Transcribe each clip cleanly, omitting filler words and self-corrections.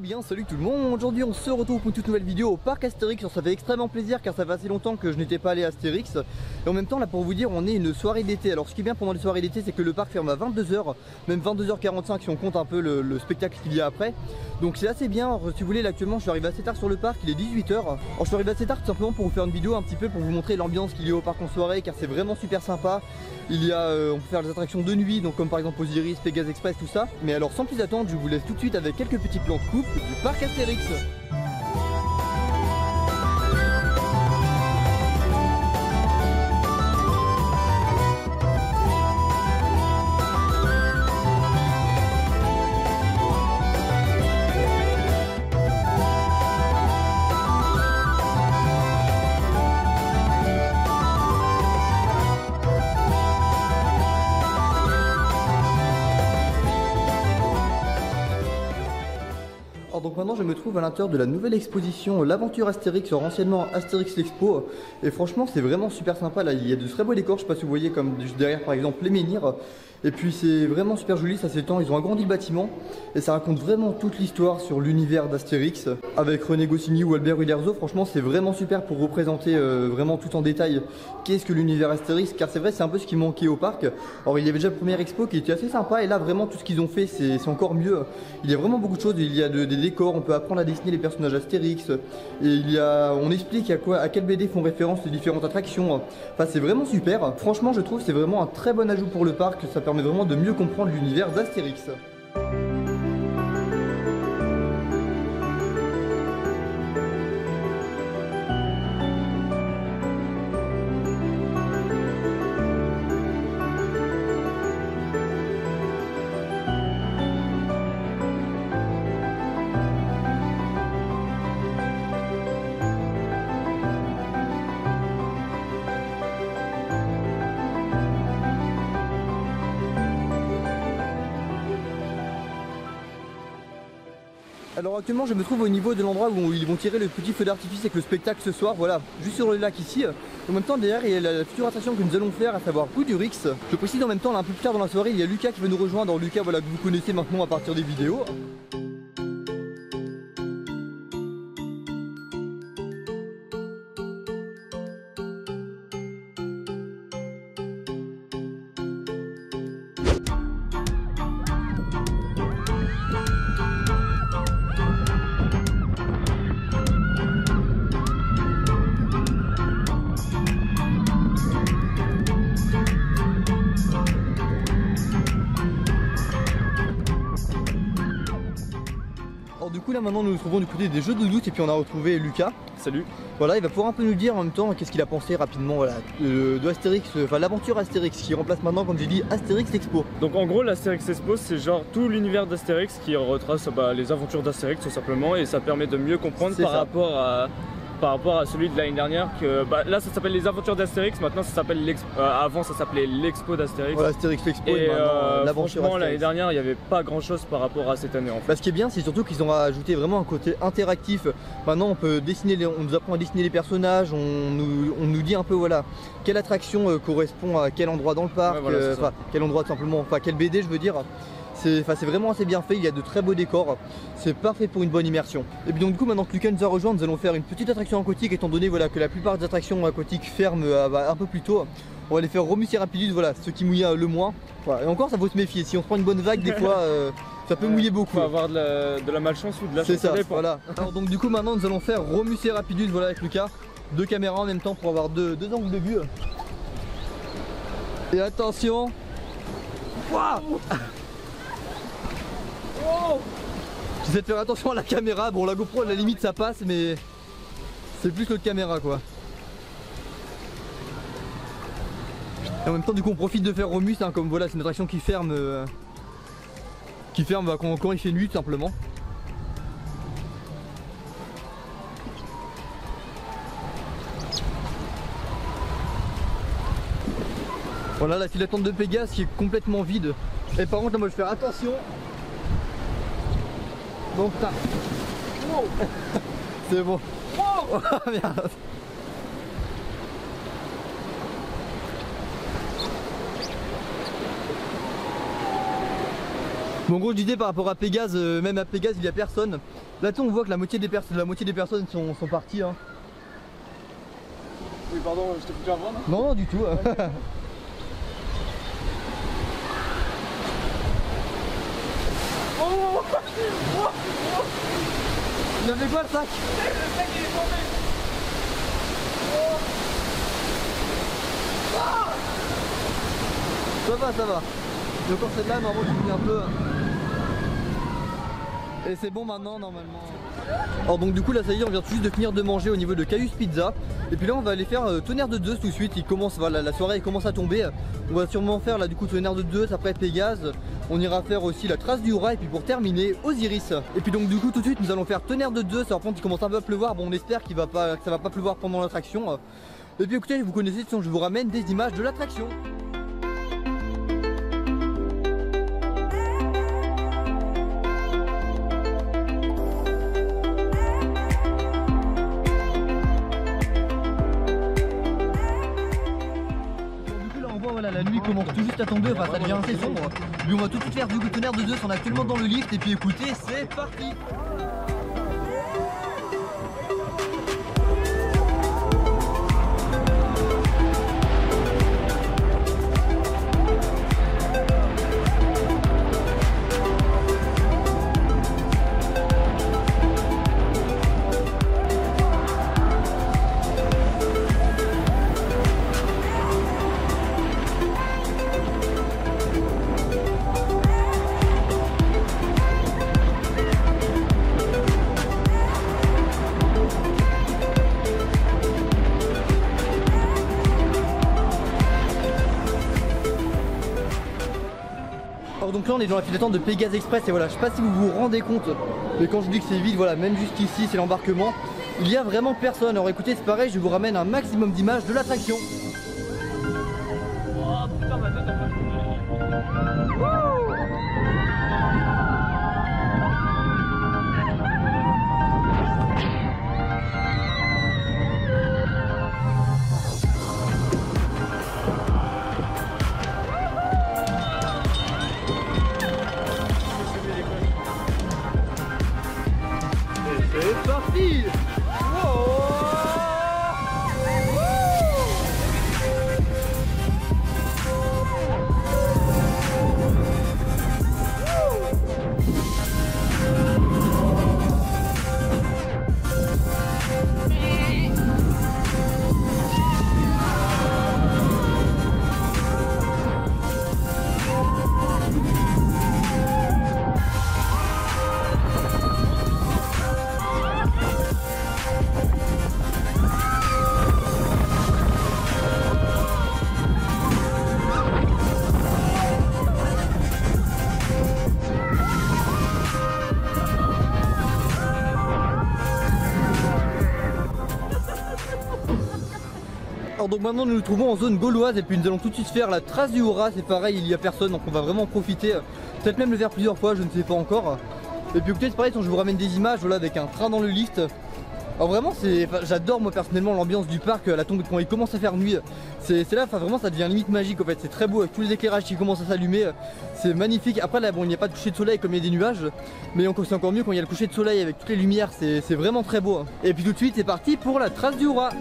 bien salut tout le monde, aujourd'hui on se retrouve pour une toute nouvelle vidéo au parc Astérix. Ça fait extrêmement plaisir car ça fait assez longtemps que je n'étais pas allé à Astérix. Et en même temps là pour vous dire on est une soirée d'été. Alors ce qui est bien pendant les soirées d'été c'est que le parc ferme à 22h, même 22h45 si on compte un peu le spectacle qu'il y a après. Donc c'est assez bien, si vous voulez là, actuellement je suis arrivé assez tard sur le parc, il est 18h. Alors je suis arrivé assez tard tout simplement pour vous faire une vidéo un petit peu pour vous montrer l'ambiance qu'il y a au parc en soirée car c'est vraiment super sympa. Il y a, on peut faire des attractions de nuit, donc comme par exemple Osiris, Pegasus Express, tout ça. Mais alors sans plus attendre, je vous laisse tout de suite avec quelques petits plans de coupe du parc Astérix. Donc maintenant je me trouve à l'intérieur de la nouvelle exposition l'aventure Astérix, anciennement Astérix l'Expo. Et franchement c'est vraiment super sympa, là il y a de très beaux décors, je sais pas si vous voyez comme juste derrière par exemple les menhirs. Et puis c'est vraiment super joli, ça s'étend, ils ont agrandi le bâtiment. Et ça raconte vraiment toute l'histoire sur l'univers d'Astérix. Avec René Goscinny ou Albert Uderzo, franchement c'est vraiment super pour représenter vraiment tout en détail qu'est-ce que l'univers Astérix. Car c'est vrai c'est un peu ce qui manquait au parc. Alors il y avait déjà la première expo qui était assez sympa et là vraiment tout ce qu'ils ont fait c'est encore mieux. Il y a vraiment beaucoup de choses, il y a des décors, on peut apprendre à dessiner les personnages Astérix. Et on explique à quelle BD font référence les différentes attractions. Enfin c'est vraiment super. Franchement je trouve c'est vraiment un très bon ajout pour le parc, ça permet vraiment de mieux comprendre l'univers d'Astérix. Alors actuellement je me trouve au niveau de l'endroit où ils vont tirer le petit feu d'artifice avec le spectacle ce soir, voilà, juste sur le lac ici. En même temps derrière il y a la future attraction que nous allons faire, à savoir Goudurix. Je précise en même temps là un peu plus tard dans la soirée il y a Lucas qui veut nous rejoindre, Lucas voilà que vous connaissez maintenant à partir des vidéos. Du coup là maintenant nous nous trouvons du côté des jeux de doute et puis on a retrouvé Lucas. Salut. Voilà, il va pouvoir un peu nous dire en même temps qu'est-ce qu'il a pensé rapidement voilà, de Astérix, enfin l'aventure Astérix qui remplace maintenant comme j'ai dit Astérix Expo. Donc en gros l'Astérix Expo c'est genre tout l'univers d'Astérix qui retrace les aventures d'Astérix tout simplement et ça permet de mieux comprendre par rapport à celui de l'année dernière que là ça s'appelle les aventures d'Astérix, maintenant ça s'appelle avant ça s'appelait l'expo d'Astérix. Voilà, Astérix l'Expo et l'aventure l'année dernière il n'y avait pas grand chose par rapport à cette année en fait. Bah, ce qui est bien c'est surtout qu'ils ont rajouté vraiment un côté interactif. Maintenant on peut dessiner, on nous apprend à dessiner les personnages, on nous dit un peu voilà quelle attraction correspond à quel endroit dans le parc, ouais, voilà, quel endroit tout simplement, enfin quel BD je veux dire. C'est vraiment assez bien fait, il y a de très beaux décors, c'est parfait pour une bonne immersion. Et puis donc du coup maintenant que Lucas nous a rejoint, nous allons faire une petite attraction aquatique étant donné voilà, que la plupart des attractions aquatiques ferment un peu plus tôt. On va les faire Romus et Rapidus, voilà, ceux qui mouillent le moins. Voilà. Et encore ça faut se méfier, si on prend une bonne vague des fois ça peut mouiller beaucoup. Faut avoir de la malchance ou de la chance. C'est ça, voilà. Alors donc du coup maintenant nous allons faire Romus et Rapidus voilà, avec Lucas. Deux caméras en même temps pour avoir deux angles de vue. Et attention. Wow. Oh, j'essaie de faire attention à la caméra, bon la GoPro à la limite ça passe mais c'est plus que de caméra quoi. Et en même temps du coup on profite de faire Romus hein, comme voilà c'est une attraction qui ferme quand il fait nuit tout simplement. Voilà la file d'attente de Pégase qui est complètement vide. Et par contre là moi je vais faire attention. Donc t'as... Wow. C'est bon. Wow. Merde. Bon, en gros, je disais par rapport à Pégase, même à Pégase, il y a personne. Là, on voit que la moitié des personnes sont parties. Hein. Oui, pardon, je t'ai foutu un vent, non? Non, du tout. Il a fait quoi le sac? Le sac il est tombé. Ça va. Donc quand c'est là, normalement je finis un peu. Et c'est bon maintenant normalement. Alors donc du coup là ça y est, on vient juste de finir de manger au niveau de Caius Pizza. Et puis là on va aller faire tonnerre de Zeus tout de suite. Il commence, voilà, la soirée commence à tomber. On va sûrement faire là du coup tonnerre de Zeus, après Pégase. On ira faire aussi la trace du rat et puis pour terminer Osiris. Et puis donc du coup tout de suite nous allons faire tonnerre de Zeus. Alors par contre il commence un peu à pleuvoir, bon on espère que ça va pas pleuvoir pendant l'attraction. Et puis écoutez, vous connaissez, sinon je vous ramène des images de l'attraction. Voilà, la nuit commence tout juste à tomber, enfin ça devient assez sombre. Puis on va tout de suite faire du coup tonnerre de Zeus, on est actuellement dans le lift et puis écoutez, c'est parti. Donc là on est dans la file d'attente de Pégase Express et voilà, je sais pas si vous vous rendez compte, mais quand je dis que c'est vide, voilà, même juste ici c'est l'embarquement, il y a vraiment personne. Alors écoutez, c'est pareil, je vous ramène un maximum d'images de l'attraction. Oh putain, ma tête a pas C'est parti. Alors donc maintenant nous nous trouvons en zone gauloise et puis nous allons tout de suite faire la trace du Hora. C'est pareil, il n'y a personne donc on va vraiment en profiter. Peut-être même le faire plusieurs fois, je ne sais pas encore. Et puis écoutez, c'est pareil, je vous ramène des images voilà, avec un train dans le lift. Alors vraiment j'adore moi personnellement l'ambiance du parc, la tombe quand il commence à faire nuit. C'est là, vraiment ça devient limite magique en fait, c'est très beau avec tous les éclairages qui commencent à s'allumer. C'est magnifique. Après là bon il n'y a pas de coucher de soleil comme il y a des nuages, mais c'est encore mieux quand il y a le coucher de soleil avec toutes les lumières, c'est vraiment très beau. Et puis tout de suite c'est parti pour la trace du Hora.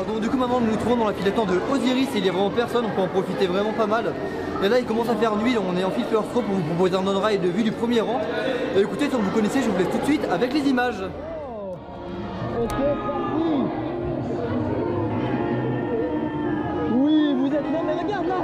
Donc du coup maintenant nous nous trouvons dans la file d'attente de Osiris et il y a vraiment personne, on peut en profiter vraiment pas mal. Et là il commence à faire nuit, on est en file first row pour vous proposer un on-ride de vue du premier rang. Et écoutez, si vous connaissez, je vous laisse tout de suite avec les images. Ok, parti. Oui, vous êtes là, mais regarde là.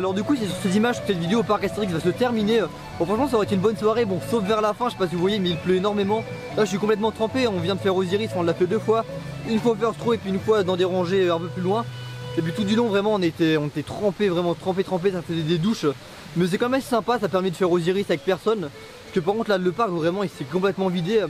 alors du coup c'est sur ces images que cette vidéo au parc Astérix va se terminer. Bon franchement ça aurait été une bonne soirée, bon sauf vers la fin, je sais pas si vous voyez mais il pleut énormément. Là je suis complètement trempé, on vient de faire Osiris, on l'a fait 2 fois. Une fois au First Row et puis une fois dans des rangées un peu plus loin. Et puis tout du long vraiment on était trempé, vraiment trempé, ça faisait des douches. Mais c'est quand même assez sympa, ça permet de faire Osiris avec personne. Parce que par contre là le parc vraiment il s'est complètement vidé.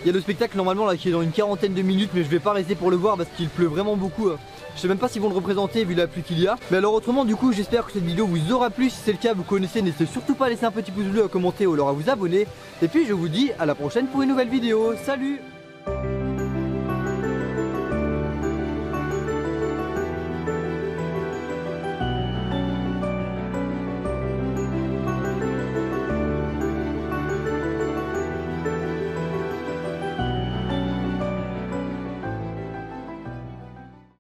Il y a le spectacle normalement là qui est dans une quarantaine de minutes, mais je vais pas rester pour le voir parce qu'il pleut vraiment beaucoup. Je sais même pas s'ils vont le représenter vu la pluie qu'il y a. Mais alors autrement du coup j'espère que cette vidéo vous aura plu. Si c'est le cas vous connaissez, n'hésitez surtout pas à laisser un petit pouce bleu, à commenter ou alors à vous abonner. Et puis je vous dis à la prochaine pour une nouvelle vidéo. Salut!